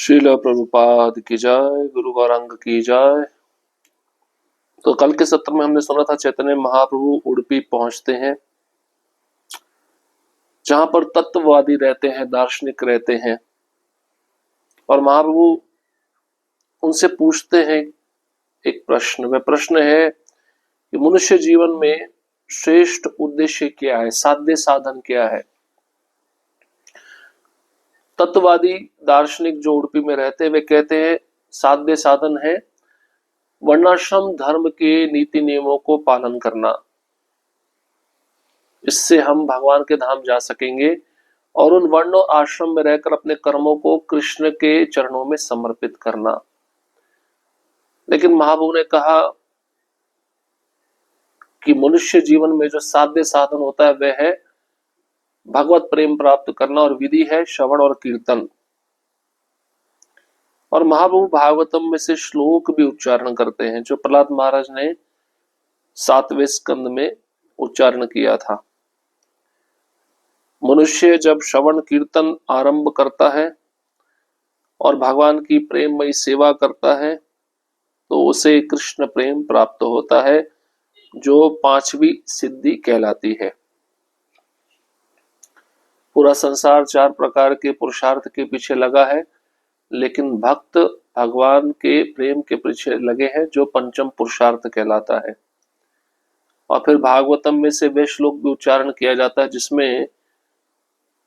श्रील प्रभुपाद की जय, गुरु गौरांग की जय। तो कल के सत्र में हमने सुना था चैतन्य महाप्रभु उडुपी पहुंचते हैं, जहां पर तत्ववादी रहते हैं, दार्शनिक रहते हैं, और महाप्रभु उनसे पूछते हैं एक प्रश्न। वह प्रश्न है कि मनुष्य जीवन में श्रेष्ठ उद्देश्य क्या है, साध्य साधन क्या है। तत्ववादी दार्शनिक जो उडुपी में रहते हैं वे कहते हैं साध्य साधन है वर्णाश्रम धर्म के नीति नियमों को पालन करना, इससे हम भगवान के धाम जा सकेंगे, और उन वर्णों आश्रम में रहकर अपने कर्मों को कृष्ण के चरणों में समर्पित करना। लेकिन महाप्रभु ने कहा कि मनुष्य जीवन में जो साध्य साधन होता है वह है भगवत प्रेम प्राप्त करना, और विधि है श्रवण और कीर्तन। और महाप्रभु भागवतम में से श्लोक भी उच्चारण करते हैं जो प्रहलाद महाराज ने 7वें स्कंद में उच्चारण किया था। मनुष्य जब श्रवण कीर्तन आरंभ करता है और भगवान की प्रेममयी सेवा करता है तो उसे कृष्ण प्रेम प्राप्त होता है, जो 5वीं सिद्धि कहलाती है। पूरा संसार 4 प्रकार के पुरुषार्थ के पीछे लगा है, लेकिन भक्त भगवान के प्रेम के पीछे लगे हैं, जो 5म पुरुषार्थ कहलाता है। और फिर भागवतम में से वे श्लोक भी उच्चारण किया जाता है जिसमें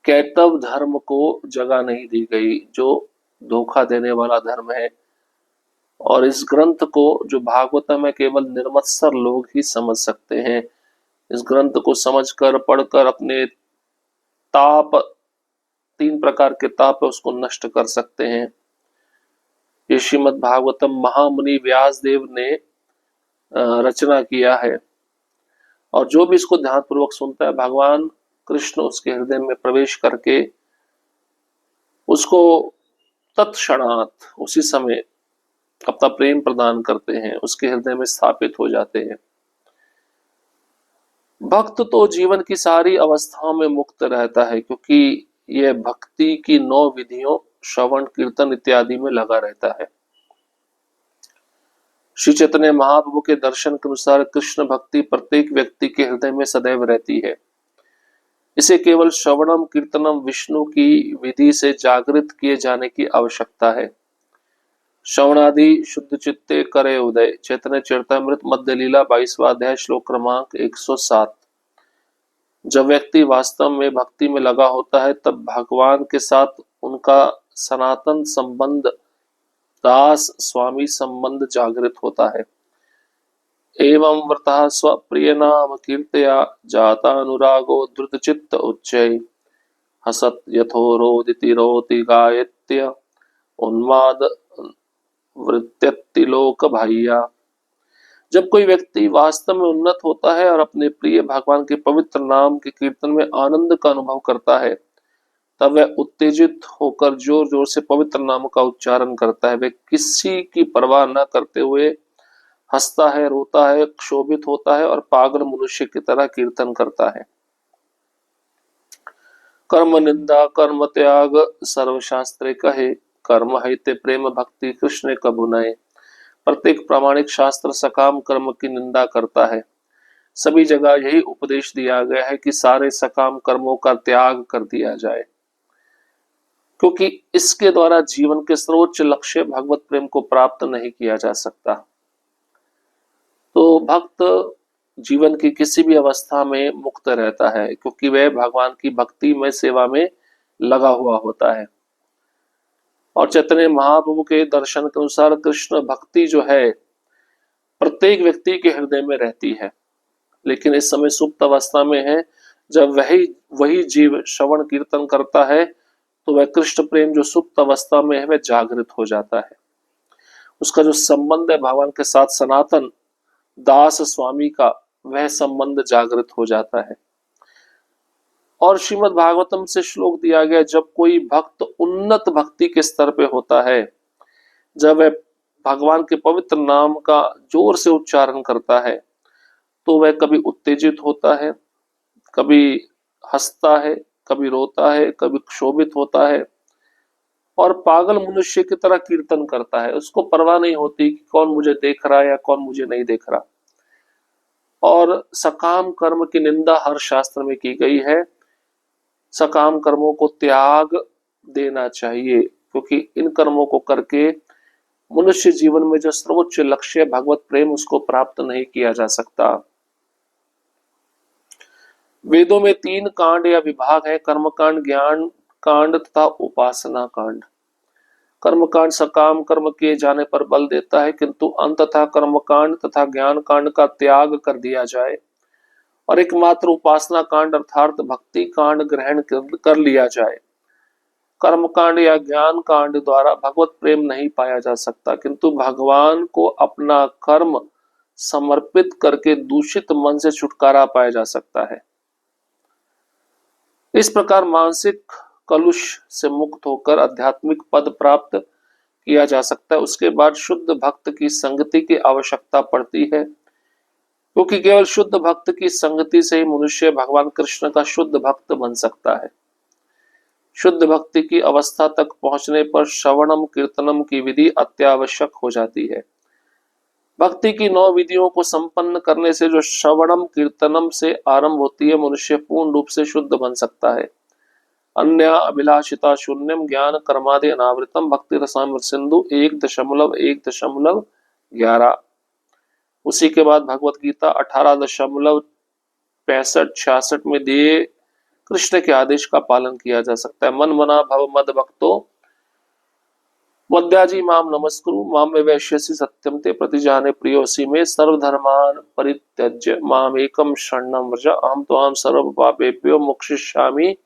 कैतव धर्म को जगह नहीं दी गई, जो धोखा देने वाला धर्म है। और इस ग्रंथ को जो भागवतम है केवल निर्मत्सर लोग ही समझ सकते हैं। इस ग्रंथ को समझकर पढ़कर अपने ताप, 3 प्रकार के ताप है उसको नष्ट कर सकते हैं। ये श्रीमद् भागवतम महामुनि व्यास देव ने रचना किया है, और जो भी इसको ध्यानपूर्वक सुनता है भगवान कृष्ण उसके हृदय में प्रवेश करके उसको तत्क्षणात उसी समय अपना प्रेम प्रदान करते हैं, उसके हृदय में स्थापित हो जाते हैं। भक्त तो जीवन की सारी अवस्थाओं में मुक्त रहता है, क्योंकि यह भक्ति की 9 विधियों श्रवण कीर्तन इत्यादि में लगा रहता है। श्री चैतन्य महाप्रभु के दर्शन के अनुसार कृष्ण भक्ति प्रत्येक व्यक्ति के हृदय में सदैव रहती है। इसे केवल श्रवणम कीर्तनम विष्णु की विधि से जागृत किए जाने की आवश्यकता है। श्रवणादि शुद्ध चित्ते करे उदय, चैतन्य चरितामृत मध्य लीला 22वां अध्याय श्लोक क्रमांक 107। जब व्यक्ति वास्तव में भक्ति में लगा होता है तब भगवान के साथ उनका सनातन संबंध, दास स्वामी संबंध जागृत होता है। एवं व्रतः स्वप्रिय नाम कीर्तया जाता अनुरागो द्रुत चित्त उच्चय, हसत यथोरोदिति रोति गायत्य उन्माद वृत्यति लोक भाइया। जब कोई व्यक्ति वास्तव में उन्नत होता है और अपने प्रिय भगवान के पवित्र नाम के कीर्तन में आनंद का अनुभव करता है, तब वह उत्तेजित होकर जोर जोर से पवित्र नाम का उच्चारण करता है। वह किसी की परवाह न करते हुए हंसता है, रोता है, क्षोभित होता है और पागल मनुष्य की तरह कीर्तन करता है। कर्म निंदा कर्म त्याग सर्वशास्त्रे कहे, कर्म हिते प्रेम भक्ति कृष्ण कबु नये। प्रत्येक प्रामाणिक शास्त्र सकाम कर्म की निंदा करता है। सभी जगह यही उपदेश दिया गया है कि सारे सकाम कर्मों का त्याग कर दिया जाए, क्योंकि इसके द्वारा जीवन के सर्वोच्च लक्ष्य भगवत प्रेम को प्राप्त नहीं किया जा सकता। तो भक्त जीवन की किसी भी अवस्था में मुक्त रहता है, क्योंकि वह भगवान की भक्ति में सेवा में लगा हुआ होता है। और चैतन्य महाप्रभु के दर्शन के अनुसार कृष्ण भक्ति जो है प्रत्येक व्यक्ति के हृदय में रहती है, लेकिन इस समय सुप्त अवस्था में है। जब वही जीव श्रवण कीर्तन करता है तो वह कृष्ण प्रेम जो सुप्त अवस्था में है वह जागृत हो जाता है। उसका जो संबंध है भगवान के साथ सनातन दास स्वामी का, वह संबंध जागृत हो जाता है। और श्रीमद् भागवतम से श्लोक दिया गया, जब कोई भक्त उन्नत भक्ति के स्तर पे होता है, जब वह भगवान के पवित्र नाम का जोर से उच्चारण करता है, तो वह कभी उत्तेजित होता है, कभी हंसता है, कभी रोता है, कभी क्षोभित होता है, और पागल मनुष्य की तरह कीर्तन करता है, उसको परवाह नहीं होती कि कौन मुझे देख रहा है या कौन मुझे नहीं देख रहा। और सकाम कर्म की निंदा हर शास्त्र में की गई है। सकाम कर्मों को त्याग देना चाहिए, क्योंकि इन कर्मों को करके मनुष्य जीवन में जो सर्वोच्च लक्ष्य भगवत प्रेम उसको प्राप्त नहीं किया जा सकता। वेदों में 3 कांड या विभाग है, कर्म कांड, ज्ञान कांड तथा उपासना कांड। कर्म कांड सकाम कर्म किए जाने पर बल देता है, किंतु अंततः कर्म कांड तथा ज्ञान कांड का त्याग कर दिया जाए और एकमात्र उपासना कांड अर्थात भक्ति कांड ग्रहण कर लिया जाए। कर्म कांड या ज्ञान कांड द्वारा भगवत प्रेम नहीं पाया जा सकता, किंतु भगवान को अपना कर्म समर्पित करके दूषित मन से छुटकारा पाया जा सकता है। इस प्रकार मानसिक कलुष से मुक्त होकर आध्यात्मिक पद प्राप्त किया जा सकता है। उसके बाद शुद्ध भक्त की संगति की आवश्यकता पड़ती है, क्योंकि केवल शुद्ध भक्त की संगति से ही मनुष्य भगवान कृष्ण का शुद्ध भक्त बन सकता है। शुद्ध भक्ति की अवस्था तक पहुंचने पर श्रवणम कीर्तनम की विधि अत्यावश्यक हो जाती है। भक्ति की 9 विधियों को संपन्न करने से जो श्रवणम कीर्तनम से आरंभ होती है, मनुष्य पूर्ण रूप से शुद्ध बन सकता है। अन्य अभिलाषिता शून्यम ज्ञान कर्मादि अनावृतम भक्ति रसामृत सिंधु 1.1.11। उसी के बाद भगवत गीता 18.65-66 में दिए कृष्ण के आदेश का पालन किया जा सकता है। मन मना भव मद भक्तो मद्याजी माम नमस्कुरु माम में वैश्यसी सत्यम ते प्रतिजाने प्रियोसी में सर्वधर्मान परित्यज्य माम एकम शरणम व्रज अहम त्वाम सर्व पापेभ्यो मोक्षयिष्यामि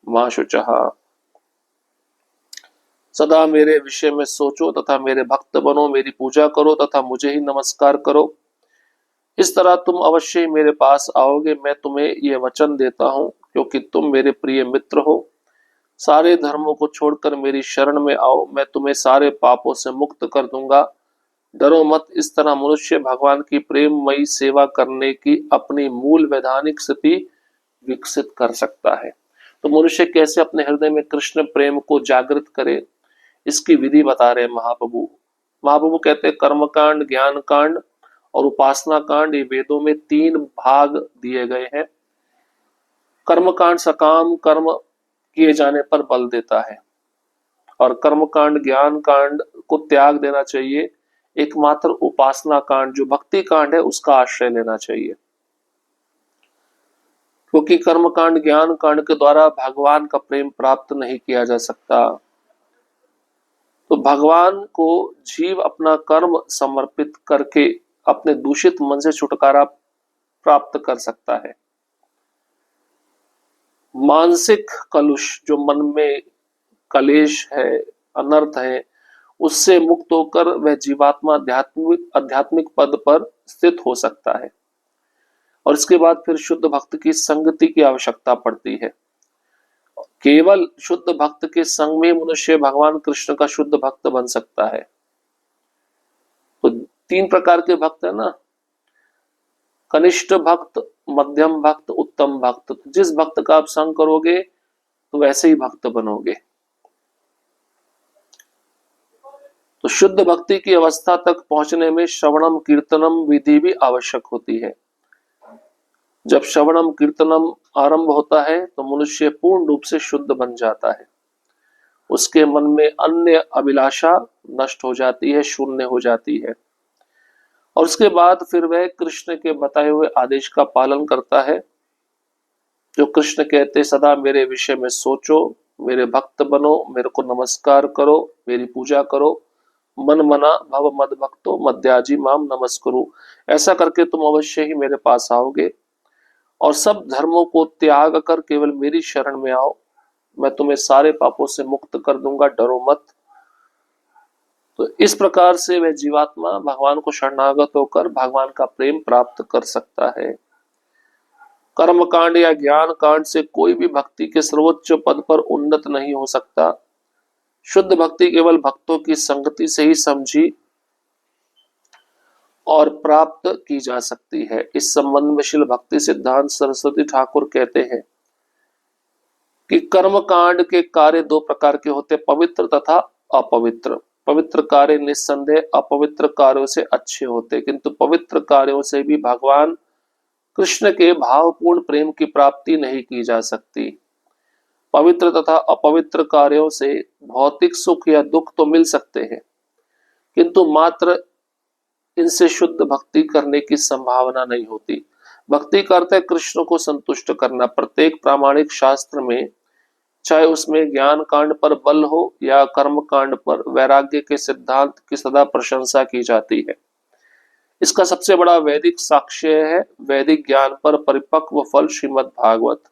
मा शुचः। सदा मेरे विषय में सोचो तथा मेरे भक्त बनो, मेरी पूजा करो तथा मुझे ही नमस्कार करो। इस तरह तुम अवश्य ही मेरे पास आओगे। मैं तुम्हें यह वचन देता हूं, क्योंकि तुम मेरे प्रिय मित्र हो। सारे धर्मों को छोड़कर मेरी शरण में आओ, मैं तुम्हें सारे पापों से मुक्त कर दूंगा। डरो मत। इस तरह मनुष्य भगवान की प्रेममयी सेवा करने की अपनी मूल वैधानिक स्थिति विकसित कर सकता है। तो मनुष्य कैसे अपने हृदय में कृष्ण प्रेम को जागृत करे, इसकी विधि बता रहे महाप्रभु। महाप्रभु कहते हैं कर्मकांड, ज्ञान कांड और उपासना कांड, ये वेदों में 3 भाग दिए गए हैं। कर्मकांड सकाम कर्म किए जाने पर बल देता है और कर्मकांड ज्ञान कांड को त्याग देना चाहिए। एकमात्र उपासना कांड जो भक्ति कांड है उसका आश्रय लेना चाहिए, क्योंकि कर्मकांड ज्ञान कांड के द्वारा भगवान का प्रेम प्राप्त नहीं किया जा सकता। तो भगवान को जीव अपना कर्म समर्पित करके अपने दूषित मन से छुटकारा प्राप्त कर सकता है। मानसिक कलुष जो मन में कलेश है, अनर्थ है, उससे मुक्त होकर वह जीवात्मा आध्यात्मिक पद पर स्थित हो सकता है। और इसके बाद फिर शुद्ध भक्त की संगति की आवश्यकता पड़ती है। केवल शुद्ध भक्त के संग में मनुष्य भगवान कृष्ण का शुद्ध भक्त बन सकता है। तो 3 प्रकार के भक्त है ना, कनिष्ठ भक्त, मध्यम भक्त, उत्तम भक्त। तो जिस भक्त का आप संग करोगे तो वैसे ही भक्त बनोगे। तो शुद्ध भक्ति की अवस्था तक पहुंचने में श्रवणम कीर्तनम विधि भी आवश्यक होती है। जब श्रवणम कीर्तनम आरंभ होता है तो मनुष्य पूर्ण रूप से शुद्ध बन जाता है। उसके मन में अन्य अभिलाषा नष्ट हो जाती है, शून्य हो जाती है। और उसके बाद फिर वह कृष्ण के बताए हुए आदेश का पालन करता है, जो कृष्ण कहते सदा मेरे विषय में सोचो, मेरे भक्त बनो, मेरे को नमस्कार करो, मेरी पूजा करो। मन मना भव मद भक्तो मद्याजी माम नमस्कुरु। ऐसा करके तुम अवश्य ही मेरे पास आओगे और सब धर्मों को त्याग कर केवल मेरी शरण में आओ, मैं तुम्हें सारे पापों से मुक्त कर दूंगा, डरो मत। तो इस प्रकार से वह जीवात्मा भगवान को शरणागत होकर भगवान का प्रेम प्राप्त कर सकता है। कर्म कांड या ज्ञान कांड से कोई भी भक्ति के सर्वोच्च पद पर उन्नत नहीं हो सकता। शुद्ध भक्ति केवल भक्तों की संगति से ही समझी और प्राप्त की जा सकती है। इस संबंध में श्रील भक्ति सिद्धांत सरस्वती ठाकुर कहते हैं, कि कर्म कांड के कार्य दो प्रकार के होते, पवित्र तथा अपवित्र। पवित्र कार्य निस्संदेह अपवित्र कार्यों से अच्छे होते, किंतु पवित्र कार्यों से भी भगवान कृष्ण के भावपूर्ण प्रेम की प्राप्ति नहीं की जा सकती। पवित्र तथा अपवित्र कार्यों से भौतिक सुख या दुख तो मिल सकते हैं, किंतु मात्र इनसे शुद्ध भक्ति करने की संभावना नहीं होती। भक्ति करते कृष्ण को संतुष्ट करना। प्रत्येक प्रामाणिक शास्त्र में, चाहे उसमें ज्ञान कांड पर बल हो या कर्म कांड पर, वैराग्य के सिद्धांत की सदा प्रशंसा की जाती है। इसका सबसे बड़ा वैदिक साक्ष्य है वैदिक ज्ञान पर परिपक्व फल श्रीमद् भागवत।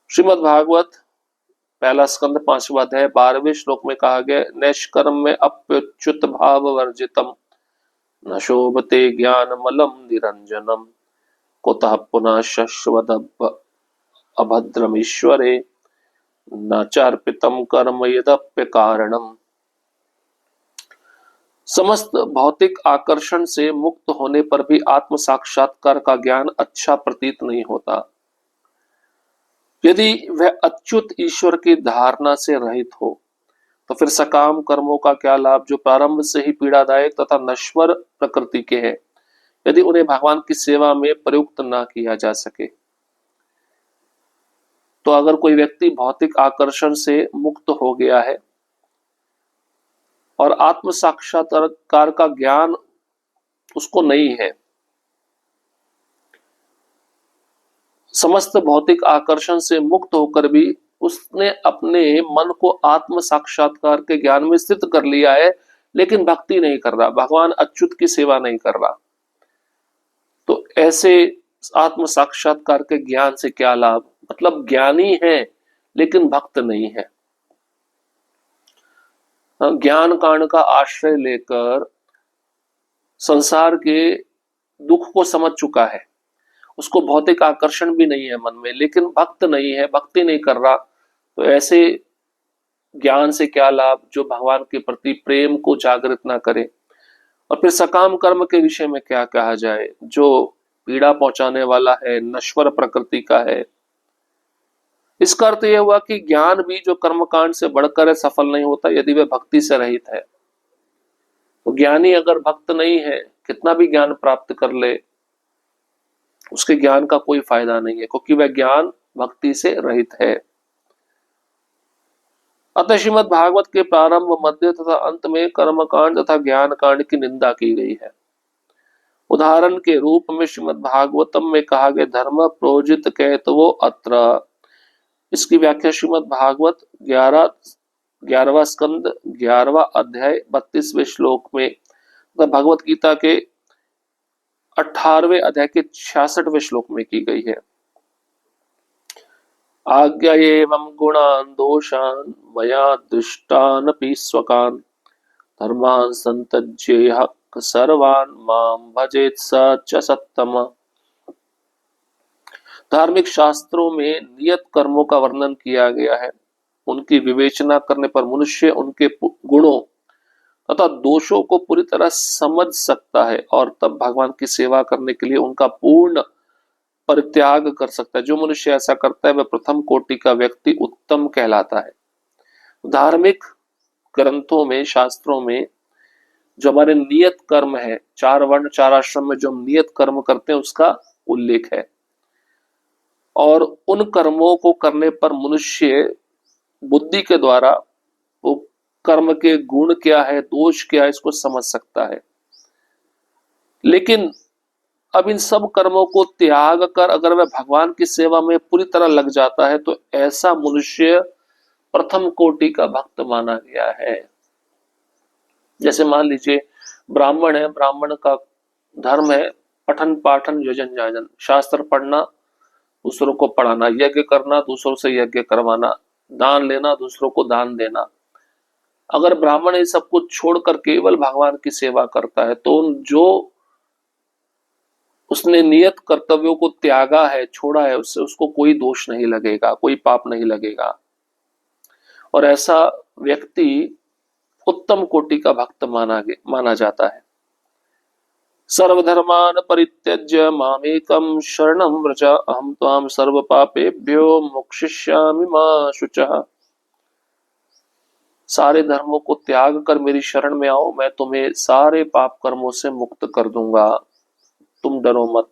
श्रीमद् भागवत पहला स्कंद 5वां अध्याय 12वें श्लोक में कहा गया, नैष्कर्म में अप्युच्युत भाव वर्जितम न शोभते ज्ञान मलम निरंजनम कुतः पुनः शश्वत अभद्रमीश्वरे न चार्पितम कर्म यदप्य कारणम। समस्त भौतिक आकर्षण से मुक्त होने पर भी आत्म साक्षात्कार का ज्ञान अच्छा प्रतीत नहीं होता। यदि वह अच्युत ईश्वर की धारणा से रहित हो तो फिर सकाम कर्मों का क्या लाभ, जो प्रारंभ से ही पीड़ादायक तथा नश्वर प्रकृति के हैं, यदि उन्हें भगवान की सेवा में प्रयुक्त न किया जा सके। तो अगर कोई व्यक्ति भौतिक आकर्षण से मुक्त हो गया है और आत्म साक्षात्कार का ज्ञान उसको नहीं है, समस्त भौतिक आकर्षण से मुक्त होकर भी उसने अपने मन को आत्म साक्षात्कार के ज्ञान में स्थित कर लिया है, लेकिन भक्ति नहीं कर रहा, भगवान अच्युत की सेवा नहीं कर रहा, तो ऐसे आत्म साक्षात्कार के ज्ञान से क्या लाभ। मतलब ज्ञानी है लेकिन भक्त नहीं है। ज्ञान कांड का आश्रय लेकर संसार के दुख को समझ चुका है, उसको भौतिक आकर्षण भी नहीं है मन में, लेकिन भक्त नहीं है, भक्ति नहीं कर रहा, तो ऐसे ज्ञान से क्या लाभ जो भगवान के प्रति प्रेम को जागृत ना करे। और फिर सकाम कर्म के विषय में क्या कहा जाए, जो पीड़ा पहुंचाने वाला है, नश्वर प्रकृति का है। इसका अर्थ यह हुआ कि ज्ञान भी जो कर्मकांड से बढ़कर है सफल नहीं होता यदि वह भक्ति से रहित है। तो ज्ञानी अगर भक्त नहीं है, कितना भी ज्ञान प्राप्त कर ले, उसके ज्ञान का कोई फायदा नहीं है, क्योंकि वह ज्ञान भक्ति से रहित है। अतः श्रीमद् भागवत के प्रारंभ, मध्य तथा अंत में कर्मकांड तथा ज्ञान कांड की निंदा की गई है। उदाहरण के रूप में श्रीमद् भागवतम में कहा गया, धर्म प्रोजित कहतवो अत्र। इसकी व्याख्या श्रीमद् भागवत 11वां स्कंद 11वां अध्याय 32वें श्लोक में, भगवत गीता के 18वें अध्याय के 66वें श्लोक में की गई है। आज्ञा एवं गुणान दोषान मया दृष्टानपि स्वकान धर्मान संतज्येह सर्वान माम भजेत स च सत्तम। धार्मिक शास्त्रों में नियत कर्मों का वर्णन किया गया है। उनकी विवेचना करने पर मनुष्य उनके गुणों तथा दोषों को पूरी तरह समझ सकता है और तब भगवान की सेवा करने के लिए उनका पूर्ण परित्याग कर सकता है। जो मनुष्य ऐसा करता है वह प्रथम कोटि का व्यक्ति उत्तम कहलाता है। धार्मिक ग्रंथों में, शास्त्रों में जो हमारे नियत कर्म है, 4 वर्ण 4 आश्रम में जो हम नियत कर्म करते हैं उसका उल्लेख है, और उन कर्मों को करने पर मनुष्य बुद्धि के द्वारा वो कर्म के गुण क्या है, दोष क्या है, इसको समझ सकता है। लेकिन अब इन सब कर्मों को त्याग कर अगर वह भगवान की सेवा में पूरी तरह लग जाता है तो ऐसा मनुष्य प्रथम कोटि का भक्त माना गया है। जैसे मान लीजिए ब्राह्मण है, ब्राह्मण का धर्म है पठन पाठन यजन याजन, शास्त्र पढ़ना, दूसरों को पढ़ाना, यज्ञ करना, दूसरों से यज्ञ करवाना, दान लेना, दूसरों को दान देना। अगर ब्राह्मण ये सब कुछ छोड़कर केवल भगवान की सेवा करता है तो जो उसने नियत कर्तव्यों को त्यागा है, छोड़ा है, उससे उसको कोई दोष नहीं लगेगा, कोई पाप नहीं लगेगा, और ऐसा व्यक्ति उत्तम कोटि का भक्त माना जाता है। सर्वधर्मान् परित्यज्य मामेकं शरणं व्रज अहं त्वां सर्वपापेभ्यो मोक्षयिष्यामि मा शुचः। सारे धर्मों को त्याग कर मेरी शरण में आओ, मैं तुम्हें सारे पाप कर्मों से मुक्त कर दूंगा, तुम डरो मत।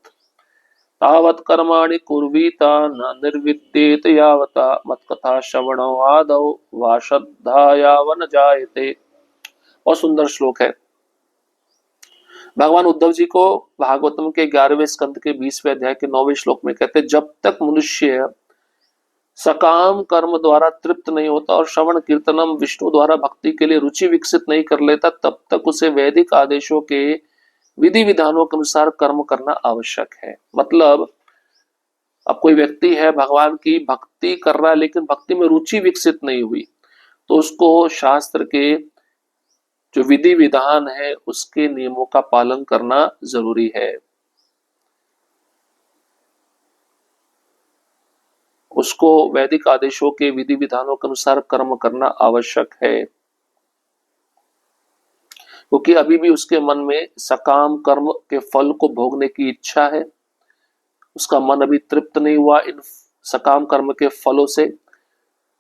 तावत् कर्माणि कुर्वीता न निर्विद्येत यावता मत्कथा श्रवणो आदौ वा श्रद्धाया व न जायते। और सुंदर श्लोक है। भगवान उद्धव जी को भागवतम के 11वें स्कंद के 20वें अध्याय के 9वें श्लोक में कहते, जब तक मनुष्य सकाम कर्म द्वारा तृप्त नहीं होता और श्रवण कीर्तनम विष्णु द्वारा भक्ति के लिए रुचि विकसित नहीं कर लेता, तब तक उसे वैदिक आदेशों के विधि विधानों के अनुसार कर्म करना आवश्यक है। मतलब अब कोई व्यक्ति है, भगवान की भक्ति कर रहा है लेकिन भक्ति में रुचि विकसित नहीं हुई, तो उसको शास्त्र के जो विधि विधान है उसके नियमों का पालन करना जरूरी है। उसको वैदिक आदेशों के विधि विधानों के अनुसार कर्म करना आवश्यक है, क्योंकि अभी भी उसके मन में सकाम कर्म के फल को भोगने की इच्छा है। उसका मन अभी तृप्त नहीं हुआ इन सकाम कर्म के फलों से।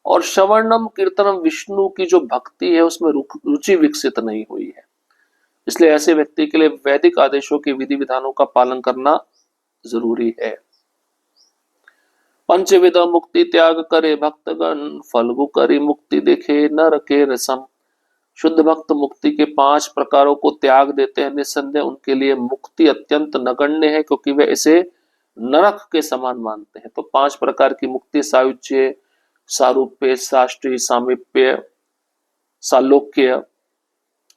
और श्रवणम कीर्तनम विष्णु की जो भक्ति है उसमें रुचि विकसित नहीं हुई है। इसलिए ऐसे व्यक्ति के लिए वैदिक आदेशों के विधि विधानों का पालन करना जरूरी है। पंचविध मुक्ति त्याग करे भक्तगण, फलगु करी मुक्ति देखे नर के रसम। शुद्ध भक्त मुक्ति के 5 प्रकारों को त्याग देते हैं, निस्संदेह उनके लिए मुक्ति अत्यंत नगण्य है, क्योंकि वे इसे नरक के समान मानते हैं। तो 5 प्रकार की मुक्ति, सायुज्य, सारूप्य, साष्टी, सामीप्य, सालोक्य,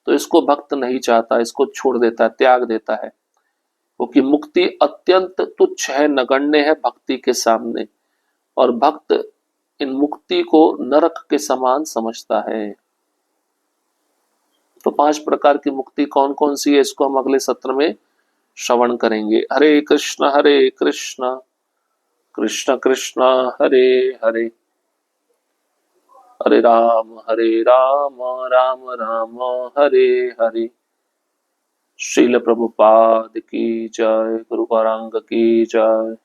तो इसको भक्त नहीं चाहता, इसको छोड़ देता है, त्याग देता है, क्योंकि मुक्ति अत्यंत तुच्छ है, नगण्य है भक्ति के सामने, और भक्त इन मुक्ति को नरक के समान समझता है। तो 5 प्रकार की मुक्ति कौन कौन सी है, इसको हम अगले सत्र में श्रवण करेंगे। हरे कृष्ण कृष्ण कृष्ण हरे हरे, हरे राम राम राम हरे हरे। श्रील प्रभुपाद की जय, गुरु गौरांग की जय।